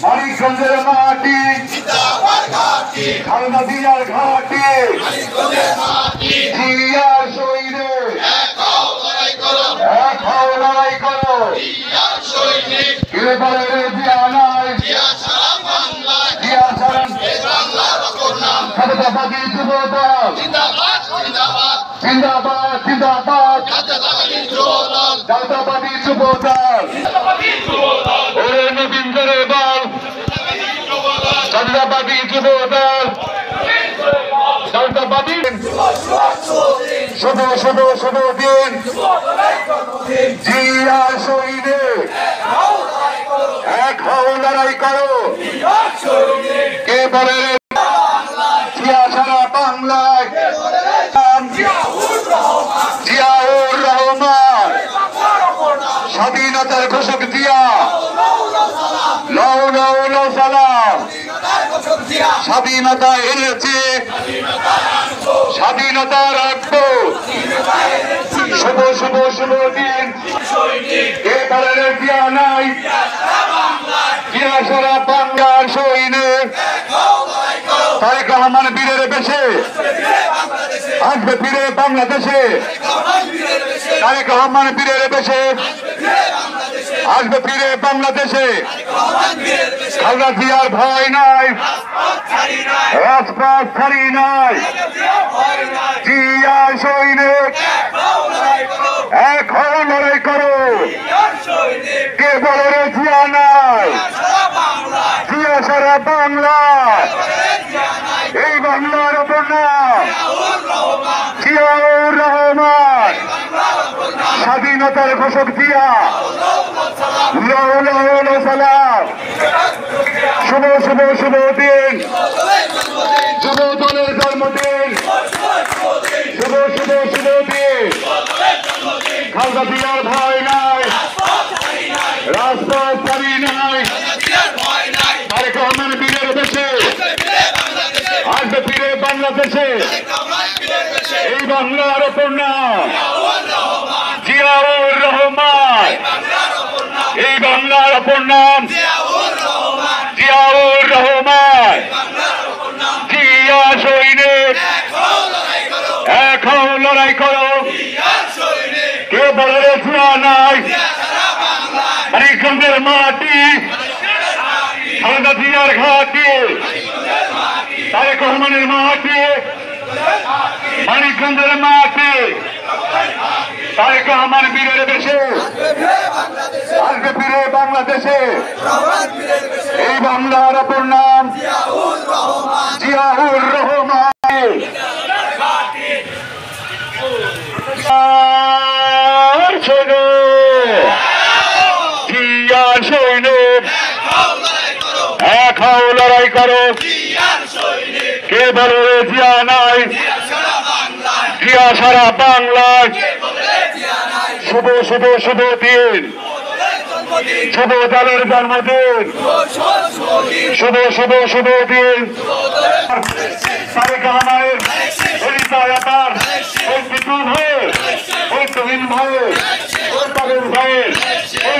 মানিকগঞ্জের মাটি খালদা জিয়ার ঘাটি জিয়ার শহীদে এক হও লড়াই করো এবারে জিয়া নাই জিয়া ছাড়া খালেদাবাদী যুবদল জিন্দাবাদ জিন্দাবাদ খালেদাবাদী যুবদল ওরে নবীনদের বল খালেদাবাদী যুবদল খালেদাবাদী শুধু দিন জিয়া শহীদে এক হও লড়াই করো কে বলে জিয়া সারা বাংলায় জিয়াউর রহমান স্বাধীনতার ঘোষক জিয়া লও লও লও সালাম স্বাধীনতা এনেছে স্বাধীনতা রাখবো শুভ দিন এবারে জিয়া নাই জিয়া সারা বাংলার সৈনে তারেক রহমান বীরের বেশে আসবে ফিরে বাংলাদেশে তারেক রহমান বীরের বেশে আসবে ফিরে বাংলাদেশে খালেদা জিয়ার ভয় নাই রাজপথ ছাড়ি নাই জিয়া সৈনিক এক হও লড়াই করো কে বলে রে জিয়া নাই জিয়া সারা বাংলা এই বাংলার ওপর নাম জিয়াউর রহমান স্বাধীনতার ঘোষক জিয়া সালাম শুভ দিন যুব দলের জন্মদিন শুভ দিন খালেদা জিয়ার ভয় নাই রাজপথ ছাড়ি নাই তারেক রহমান বীরের বেশে আসবে ফিরে বাংলাদেশে এই বাংলার ওপর নাম জিয়াউর রহমান এই বাংলার ওপর নাম জিয়াউর রহমান জিয়া সৈনিক এক হও লড়াই করো কে বলে জিয়া নাই মানিকগঞ্জের মাটি খালেদা জিয়ার ঘাটি তারেক রহমানের মাটি মানিকগঞ্জের মাটি তারেক রহমান বীরের বেশে আসবে ফিরে বাংলাদেশে এই বাংলার অপর নাম জিয়াউর রহমান জিয়া সৈনিক এক হও লড়াই করো কে বলে জিয়া নাই জিয়া সারা বাংলায় শুভ দিন শুভ দলের জন্মদিন শুভ দিন তারেক রহমানের হৃদয়াতার ওই বিপুল ভাইয়ের ওই তুহিন ভাইয়ের ওই পাগল ভাইয়ের ওই